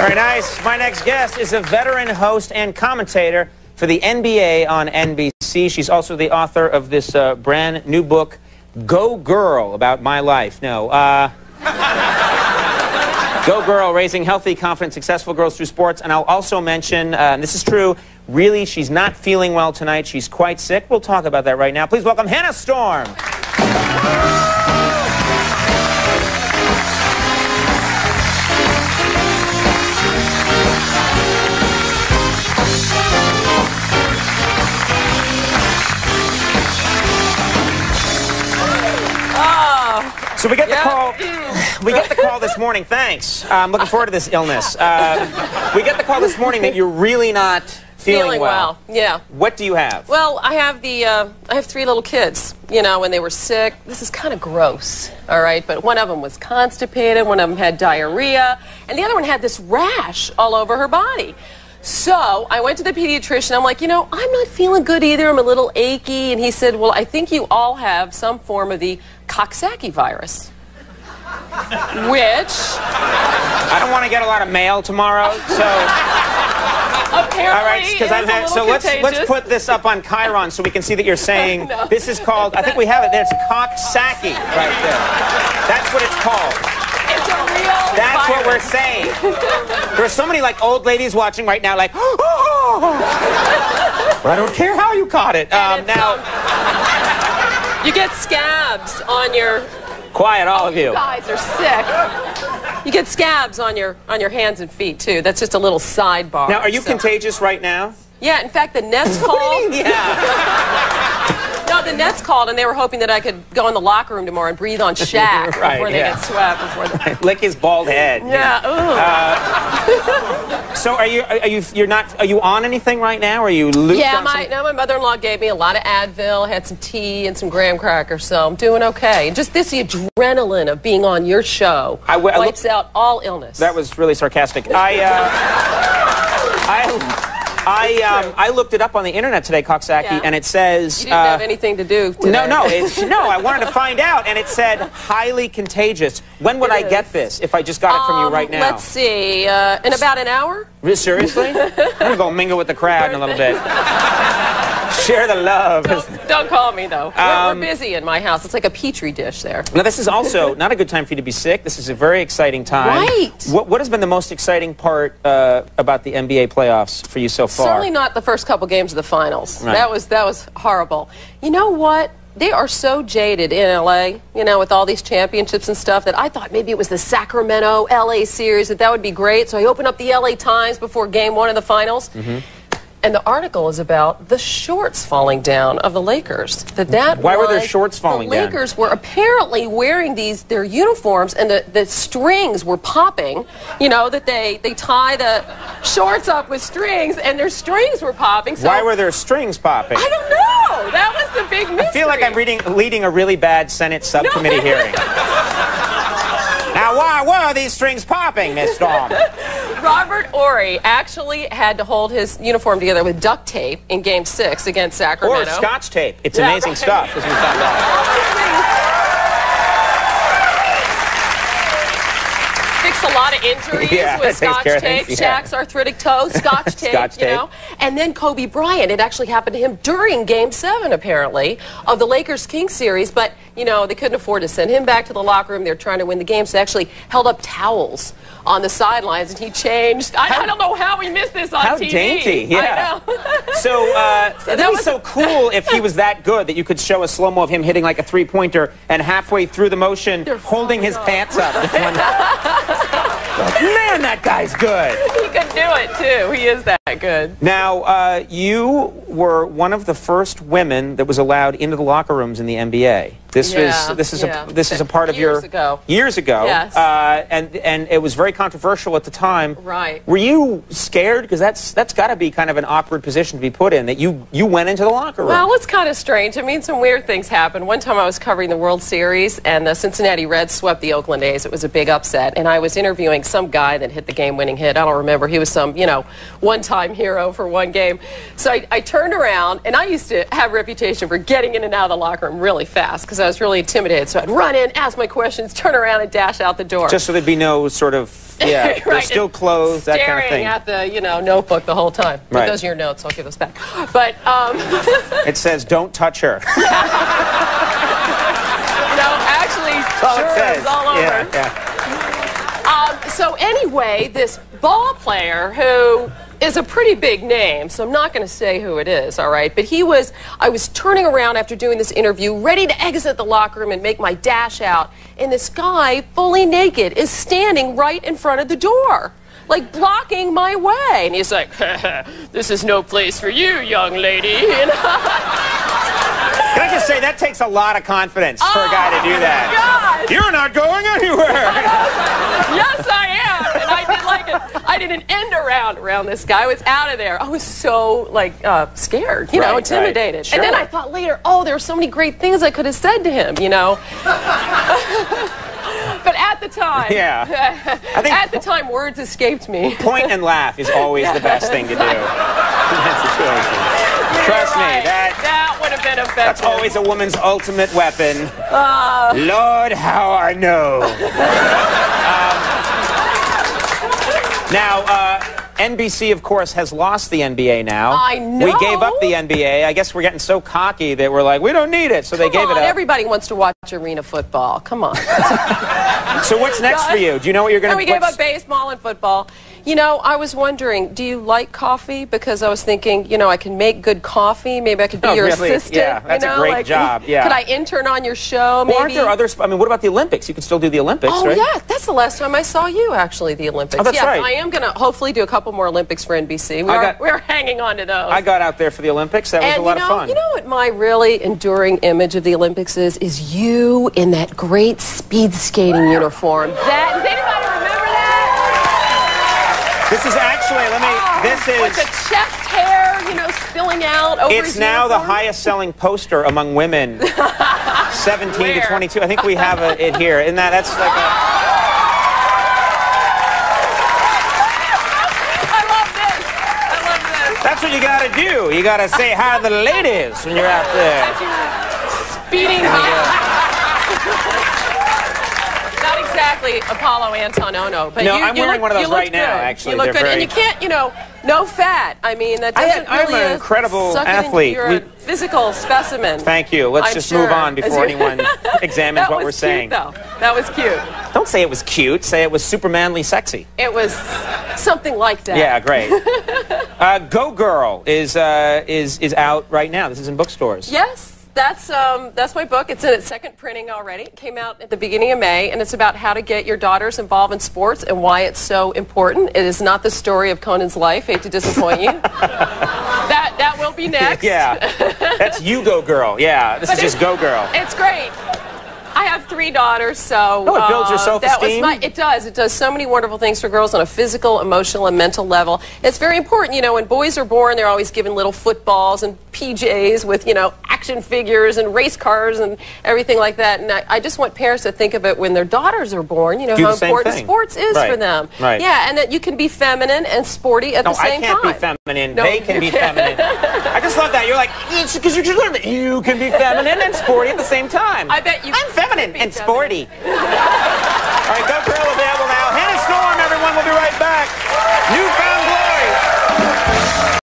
Very nice. My next guest is a veteran host and commentator for the NBA on NBC. She's also the author of this brand new book, Go Girl, about my life. No, Go Girl, raising healthy, confident, successful girls through sports. And I'll also mention, and this is true, really, she's not feeling well tonight. She's quite sick. We'll talk about that right now. Please welcome Hannah Storm. So we get the call. We get the call this morning. Thanks. I'm looking forward to this illness. We get the call this morning that you're really not feeling well. Yeah. What do you have? Well, I have three little kids. You know, when they were sick. This is kind of gross. All right, but one of them was constipated. One of them had diarrhea, and the other one had this rash all over her body. So I went to the pediatrician. I'm like, you know, I'm not feeling good either. I'm a little achy. And he said, well, I think you all have some form of the Coxsackie virus. Which... I don't want to get a lot of mail tomorrow, so... Apparently, all right, so let's put this up on Chiron so we can see that you're saying no, this is called, I think we have it there, it's Coxsackie right there. That's what it's called. It's a real That's virus. what we're saying. There are so many like old ladies watching right now like, oh! I don't care how you caught it. Now, you get scabs on your... Quiet, all of you. You guys are sick. You get scabs on your hands and feet too. That's just a little sidebar. Now, are you contagious right now? Yeah. In fact, the Nets called. What do you mean, yeah. No, the Nets called, and they were hoping that I could go in the locker room tomorrow and breathe on Shaq before they get swept. Lick his bald head. Yeah. So are you on anything right now? Or are you looped? Yeah. My mother-in-law gave me a lot of Advil, had some tea and some graham crackers, so I'm doing okay. And just the adrenaline of being on your show wipes out all illness. That was really sarcastic. I looked it up on the internet today, Coxsackie, and it says... You didn't have anything to do today. No, I wanted to find out, and it said highly contagious. When would I get this if I just got it from you right now? Let's see, in about an hour? Seriously? I'm going to go mingle with the crowd in a little bit. Share the love. Don't call me, though. We're busy in my house. It's like a petri dish there. Now, this is also not a good time for you to be sick. This is a very exciting time. Right. What has been the most exciting part about the NBA playoffs for you so far? Certainly not the first couple games of the finals. Right. That was horrible. You know what? They are so jaded in L.A., you know, with all these championships and stuff, that I thought maybe it was the Sacramento-L.A. series, that would be great. So I opened up the L.A. Times before game one of the finals. And the article is about the shorts falling down of the Lakers. Why were their shorts falling down? The Lakers were apparently wearing their uniforms, and the strings were popping. You know, that they tie the shorts up with strings, and their strings were popping. So why were their strings popping? I don't know. That was the big mystery. I feel like I'm leading a really bad Senate subcommittee hearing. Now, why were these strings popping, Miss Storm? Robert Horry actually had to hold his uniform together with duct tape in Game 6 against Sacramento. Or Scotch tape. It's amazing stuff, as we found out. Fix a lot of injuries with Scotch tape. Shaq's arthritic toe, Scotch tape, you know. And then OBrien, it actually happened to him during Game 7, apparently, of the Lakers-Kings series. But, you know, they couldn't afford to send him back to the locker room. They were trying to win the game, so they actually held up towels on the sidelines, and he changed. I don't know how we missed this on TV. How dainty, yeah. I know. So that was so cool if he was that good that you could show a slow-mo of him hitting like a three-pointer and halfway through the motion holding his pants up. Man, that guy's good. He could do it, too. He is that good. Now, you were one of the first women that was allowed into the locker rooms in the NBA. This is a part of years ago. Yes. And it was very controversial at the time. Right. Were you scared? Because that's got to be kind of an awkward position to be put in, that you went into the locker room. Well, it's kind of strange. I mean, some weird things happened. One time I was covering the World Series, and the Cincinnati Reds swept the Oakland A's. It was a big upset, and I was interviewing something, some guy that hit the game-winning hit. I don't remember. He was some, you know, one-time hero for one game. So I turned around, and I used to have a reputation for getting in and out of the locker room really fast because I was really intimidated. So I'd run in, ask my questions, turn around, and dash out the door. Just so there'd be no sort of, yeah, right, they're still closed, that kind of thing. Staring at the, you know, notebook the whole time. Right. Those are your notes. I'll give those back. But it says, "Don't touch her." No, actually, sure, it's all over. Yeah. So anyway, this ball player who is a pretty big name, so I'm not going to say who it is, all right? But I was turning around after doing this interview, ready to exit the locker room and make my dash out, and this guy, fully naked, is standing right in front of the door, like blocking my way. And he's like, "This is no place for you, young lady." You know? Can I just say, that takes a lot of confidence for a guy to do that. God. You're not going anywhere. Yes, I am. And I did an end around this guy. I was out of there. I was so, like, scared, you know, intimidated. Right. Sure. And then I thought later, oh, there were so many great things I could have said to him, you know. But at the time, at the time, words escaped me. Point and laugh is always the best thing to do in that situation. Trust me, that would have been effective. That's always a woman's ultimate weapon. Lord, how I know. Now, NBC, of course, has lost the NBA now. I know. We gave up the NBA. I guess we're getting so cocky that we're like, we don't need it, so they gave it up. Everybody wants to watch arena football. Come on. So what's next for you? Do you know what you're going to do? We gave up baseball and football. You know, I was wondering, do you like coffee? Because I was thinking, you know, I can make good coffee. Maybe I could be your assistant. Yeah, that's a great job. Yeah. Could I intern on your show, maybe? Or aren't there other... I mean, what about the Olympics? You could still do the Olympics, right? Oh, yeah. That's the last time I saw you, actually, the Olympics. Oh, that's right. I am going to hopefully do a couple more Olympics for NBC. We're hanging on to those. I got out there for the Olympics. That was a lot of fun. You know what my really enduring image of the Olympics is you in that great speed skating uniform. Does anybody remember that? This is actually, this is... With the chest hair, you know, spilling out over It's now the highest selling poster among women, 17 to 22. I think we have it here. And that's like a... I love this. That's what you got to do. You got to say hi to the ladies when you're out there. As you're speeding by. Not exactly Apollo Antonono, but no, I'm wearing one of those right now, actually. You look good, and you can't, you know, no fat. I mean, that doesn't really... I'm an incredible athlete. You're a physical specimen. Thank you. Let's just move on before anyone examines what we're saying. That was cute, though. That was cute. Don't say it was cute. Say it was super manly sexy. It was something like that. Yeah, great. Go Girl is out right now. This is in bookstores. Yes. That's my book. It's in its second printing already. It came out at the beginning of May, and it's about how to get your daughters involved in sports and why it's so important. It is not the story of Conan's life. Hate to disappoint you. That will be next. Yeah, that's You Go Girl. Yeah, this is just Go Girl. It's great. I have 3 daughters, so... Oh, it builds your self-esteem? It does. It does so many wonderful things for girls on a physical, emotional, and mental level. It's very important. You know, when boys are born, they're always given little footballs and PJs with, you know, action figures and race cars and everything like that. And I just want parents to think of it when their daughters are born, you know, how important sports is for them. Right. Yeah, and that you can be feminine and sporty at the same time. No, I can't be feminine. No. They can be feminine. I just love that. You're like, because you learn that you can be feminine and sporty at the same time. I bet you I'm feminine and sporty. All right, Go Girl available now. Hannah Storm, everyone. We'll be right back. Newfound